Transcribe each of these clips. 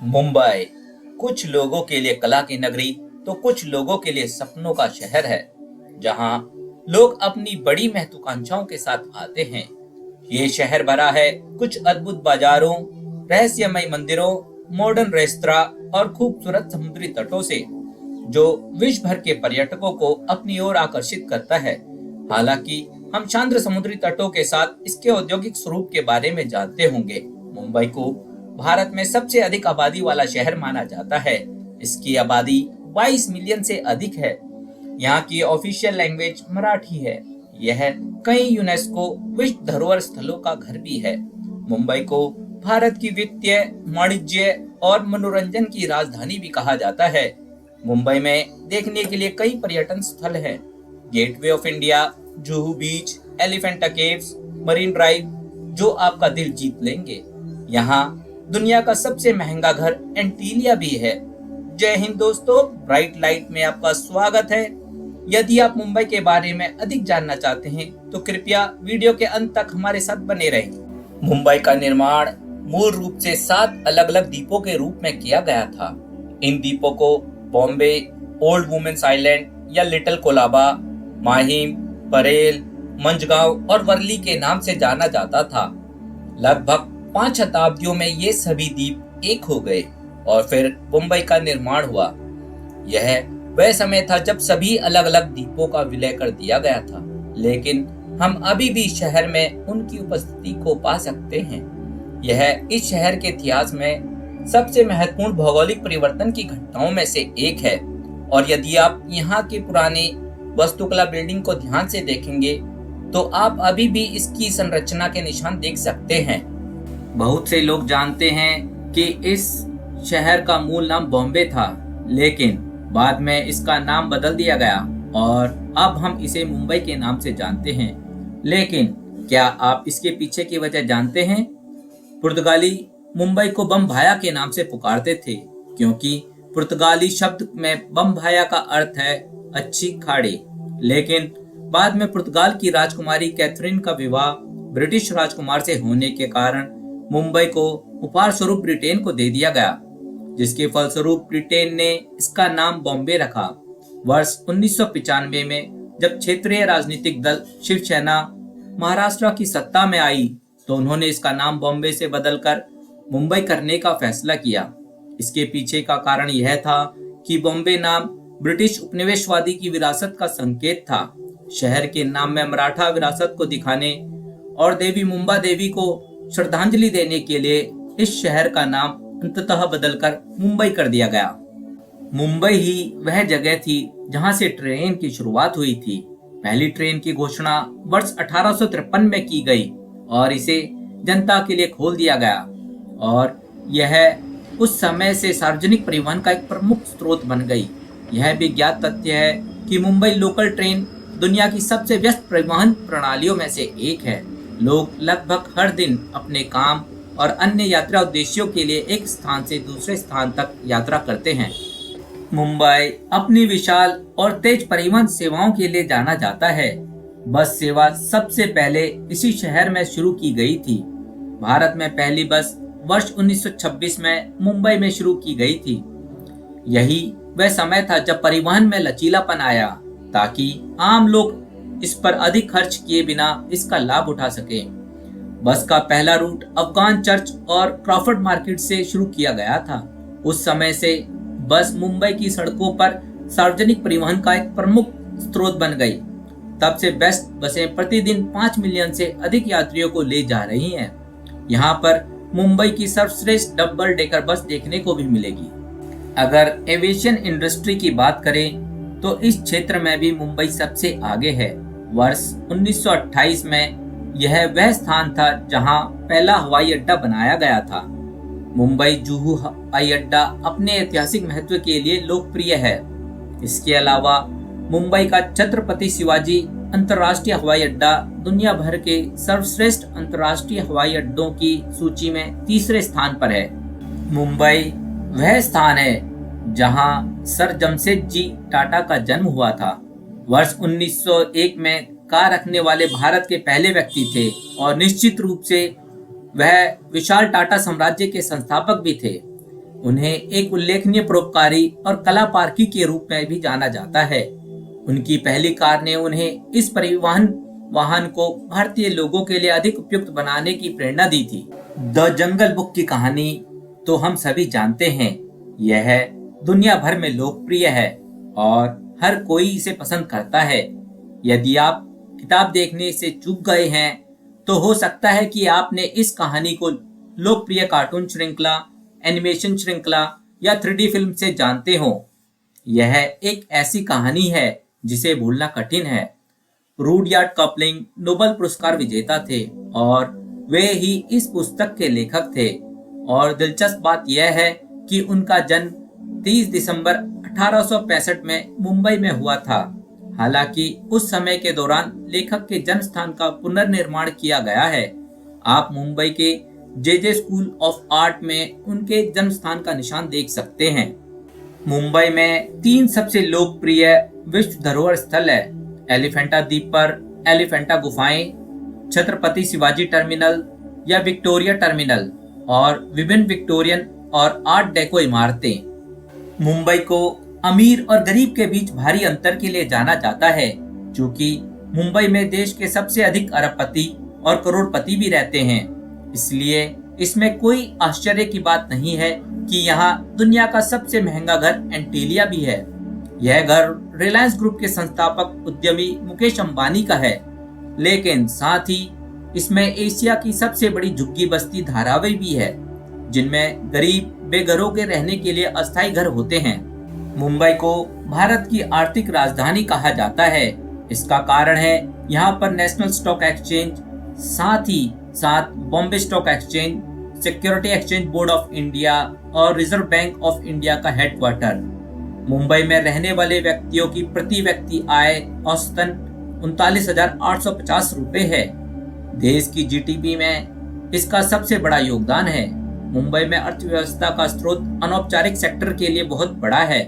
मुंबई कुछ लोगों के लिए कला की नगरी तो कुछ लोगों के लिए सपनों का शहर है, जहां लोग अपनी बड़ी महत्वाकांक्षाओं के साथ आते हैं। ये शहर भरा है कुछ अद्भुत बाजारों, रहस्यमय मंदिरों, मॉडर्न रेस्तरा और खूबसूरत समुद्री तटों से, जो विश्व भर के पर्यटकों को अपनी ओर आकर्षित करता है। हालांकि हम शांत समुद्री तटों के साथ इसके औद्योगिक स्वरूप के बारे में जानते होंगे। मुंबई को भारत में सबसे अधिक आबादी वाला शहर माना जाता है। इसकी आबादी 22 मिलियन से अधिक है। यहाँ की ऑफिशियल लैंग्वेज मराठी है। यह कई यूनेस्को विश्व धरोहर स्थलों का घर भी है। मुंबई को भारत की वित्तीय, वाणिज्य और मनोरंजन की राजधानी भी कहा जाता है। मुंबई में देखने के लिए कई पर्यटन स्थल हैं। Gateway of India, Juhu beach, Elephanta caves, marine drive, जो आपका दिल जीत लेंगे। यहाँ दुनिया का सबसे महंगा घर एंटीलिया भी है। जय हिंद दोस्तों, ब्राइट लाइट में आपका स्वागत है। यदि आप मुंबई के बारे में अधिक जानना चाहते हैं तो कृपया वीडियो के अंत तक हमारे साथ बने रहें। मुंबई का निर्माण मूल रूप से 7 अलग अलग द्वीपों के रूप में किया गया था। इन द्वीपों को बॉम्बे, ओल्ड वुमेन्स आइलैंड या लिटिल कोलाबा, माहिम, परेल, मंझगांव और वर्ली के नाम से जाना जाता था। लगभग 5 शताब्दियों में ये सभी द्वीप एक हो गए और फिर मुंबई का निर्माण हुआ। यह वह समय था जब सभी अलग अलग द्वीपों का विलय कर दिया गया था, लेकिन हम अभी भी शहर में उनकी उपस्थिति को पा सकते हैं। यह इस शहर के इतिहास में सबसे महत्वपूर्ण भौगोलिक परिवर्तन की घटनाओं में से एक है। और यदि आप यहाँ के पुराने वास्तुकला बिल्डिंग को ध्यान से देखेंगे तो आप अभी भी इसकी संरचना के निशान देख सकते हैं। बहुत से लोग जानते हैं कि इस शहर का मूल नाम बॉम्बे था, लेकिन बाद में इसका नाम बदल दिया गया और अब हम इसे मुंबई के नाम से जानते हैं। लेकिन क्या आप इसके पीछे की वजह जानते हैं? पुर्तगाली मुंबई को बमबाया के नाम से पुकारते थे, क्योंकि पुर्तगाली शब्द में बमबाया का अर्थ है अच्छी खाड़ी। लेकिन बाद में पुर्तगाल की राजकुमारी कैथरीन का विवाह ब्रिटिश राजकुमार से होने के कारण मुंबई को उपहार स्वरूप ब्रिटेन को दे दिया गया, जिसके फलस्वरूप ब्रिटेन ने इसका नाम बॉम्बे रखा। वर्ष 1995 में जब क्षेत्रीय राजनीतिक दल शिवसेना महाराष्ट्र की सत्ता में आई तो उन्होंने इसका नाम बॉम्बे से बदलकर मुंबई करने का फैसला किया। इसके पीछे का कारण यह था कि बॉम्बे नाम ब्रिटिश उपनिवेशवादी की विरासत का संकेत था। शहर के नाम में मराठा विरासत को दिखाने और देवी मुंबा देवी को श्रद्धांजलि देने के लिए इस शहर का नाम अंततः बदलकर मुंबई कर दिया गया। मुंबई ही वह जगह थी जहां से ट्रेन की शुरुआत हुई थी। पहली ट्रेन की घोषणा वर्ष 1853 में की गई और इसे जनता के लिए खोल दिया गया, और यह उस समय से सार्वजनिक परिवहन का एक प्रमुख स्रोत बन गई। यह भी ज्ञात तथ्य है कि मुंबई लोकल ट्रेन दुनिया की सबसे व्यस्त परिवहन प्रणालियों में से एक है। लोग लगभग हर दिन अपने काम और अन्य यात्रा उद्देश्यों के लिए एक स्थान से दूसरे स्थान तक यात्रा करते हैं। मुंबई अपनी विशाल और तेज परिवहन सेवाओं के लिए जाना जाता है। बस सेवा सबसे पहले इसी शहर में शुरू की गई थी। भारत में पहली बस वर्ष 1926 में मुंबई में शुरू की गई थी। यही वह समय था जब परिवहन में लचीलापन आया, ताकि आम लोग इस पर अधिक खर्च किए बिना इसका लाभ उठा सके। बस का पहला रूट अफगान चर्च और क्रॉफर्ड मार्केट से शुरू किया गया था। उस समय से बस मुंबई की सड़कों पर सार्वजनिक परिवहन का एक प्रमुख स्रोत बन गई। तब से बेस्ट बसें प्रतिदिन 5 मिलियन से अधिक यात्रियों को ले जा रही हैं। यहाँ पर मुंबई की सर्वश्रेष्ठ डबल डेकर बस देखने को भी मिलेगी। अगर एविएशन इंडस्ट्री की बात करें तो इस क्षेत्र में भी मुंबई सबसे आगे है। वर्ष 1928 में यह वह स्थान था जहां पहला हवाई अड्डा बनाया गया था। मुंबई जुहू हवाई अड्डा अपने ऐतिहासिक महत्व के लिए लोकप्रिय है। इसके अलावा मुंबई का छत्रपति शिवाजी अंतर्राष्ट्रीय हवाई अड्डा दुनिया भर के सर्वश्रेष्ठ अंतर्राष्ट्रीय हवाई अड्डों की सूची में तीसरे स्थान पर है। मुंबई वह स्थान है जहां सर जमशेदजी टाटा का जन्म हुआ था। वर्ष 1901 में कार रखने वाले भारत के पहले व्यक्ति थे और निश्चित रूप से वह विशाल टाटा साम्राज्य के संस्थापक भी थे। उन्हें एक उल्लेखनीय परोपकारी और कलापारखी के रूप में भी जाना जाता है। उनकी पहली कार ने उन्हें इस परिवहन वाहन को भारतीय लोगों के लिए अधिक उपयुक्त बनाने की प्रेरणा दी थी। द जंगल बुक की कहानी तो हम सभी जानते हैं। यह दुनिया भर में लोकप्रिय है और हर कोई इसे पसंद करता है। यदि आप किताब देखने से चूक गए हैं तो हो सकता है कि आपने इस कहानी को लोकप्रिय कार्टून श्रृंखला, एनिमेशन श्रृंखला या 3D फिल्म से जानते हो। यह एक ऐसी कहानी है जिसे भूलना कठिन है। रूडयार्ड कपलिंग नोबेल पुरस्कार विजेता थे और वे ही इस पुस्तक के लेखक थे। और दिलचस्प बात यह है कि उनका जन्म 30 दिसंबर 1865 में मुंबई में हुआ था। हालांकि उस समय के दौरान लेखक के जन्म स्थान का पुनर्निर्माण किया गया है। आप मुंबई के जे स्कूल ऑफ आर्ट में उनके जन्म स्थान का निशान देख सकते हैं। मुंबई में 3 सबसे लोकप्रिय विश्व धरोहर स्थल है। एलिफेंटा द्वीप पर एलिफेंटा गुफाएं, छत्रपति शिवाजी टर्मिनल या विक्टोरिया टर्मिनल और विभिन्न विक्टोरियन और आर्ट डेको इमारतें। मुंबई को अमीर और गरीब के बीच भारी अंतर के लिए जाना जाता है, क्योंकि मुंबई में देश के सबसे अधिक अरबपति और करोड़पति भी रहते हैं। इसलिए इसमें कोई आश्चर्य की बात नहीं है कि यहाँ दुनिया का सबसे महंगा घर एंटीलिया भी है। यह घर रिलायंस ग्रुप के संस्थापक उद्यमी मुकेश अंबानी का है, लेकिन साथ ही इसमें एशिया की सबसे बड़ी झुग्गी बस्ती धारावी भी है, जिनमें गरीब बेघरों के रहने के लिए अस्थायी घर होते हैं। मुंबई को भारत की आर्थिक राजधानी कहा जाता है। इसका कारण है यहाँ पर नेशनल स्टॉक एक्सचेंज, साथ ही साथ Bombay stock exchange, security exchange board of India और रिजर्व बैंक ऑफ इंडिया का हेडक्वार्टर। मुंबई में रहने वाले व्यक्तियों की प्रति व्यक्ति आय औसतन 39,850 रुपए है। देश की जीडीपी में इसका सबसे बड़ा योगदान है। मुंबई में अर्थव्यवस्था का स्रोत अनौपचारिक सेक्टर के लिए बहुत बड़ा है,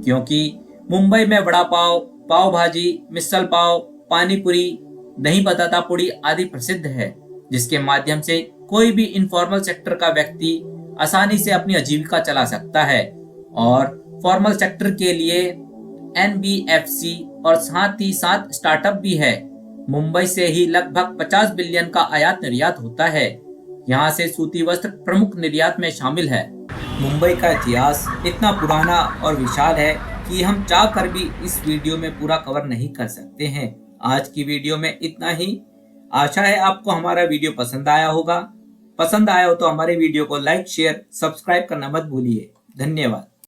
क्योंकि मुंबई में वड़ा पाव, पाव भाजी, मिसल पाव, पानी पूरी, दही बताता पूड़ी आदि प्रसिद्ध है, जिसके माध्यम से कोई भी इनफॉर्मल सेक्टर का व्यक्ति आसानी से अपनी आजीविका चला सकता है। और फॉर्मल सेक्टर के लिए NBFC और साथ ही साथ स्टार्टअप भी है। मुंबई से ही लगभग 50 बिलियन का आयात निर्यात होता है। यहाँ से सूती वस्त्र प्रमुख निर्यात में शामिल है। मुंबई का इतिहास इतना पुराना और विशाल है कि हम चाह कर भी इस वीडियो में पूरा कवर नहीं कर सकते हैं। आज की वीडियो में इतना ही। आशा है आपको हमारा वीडियो पसंद आया होगा। पसंद आया हो तो हमारे वीडियो को लाइक, शेयर, सब्सक्राइब करना मत भूलिए। धन्यवाद।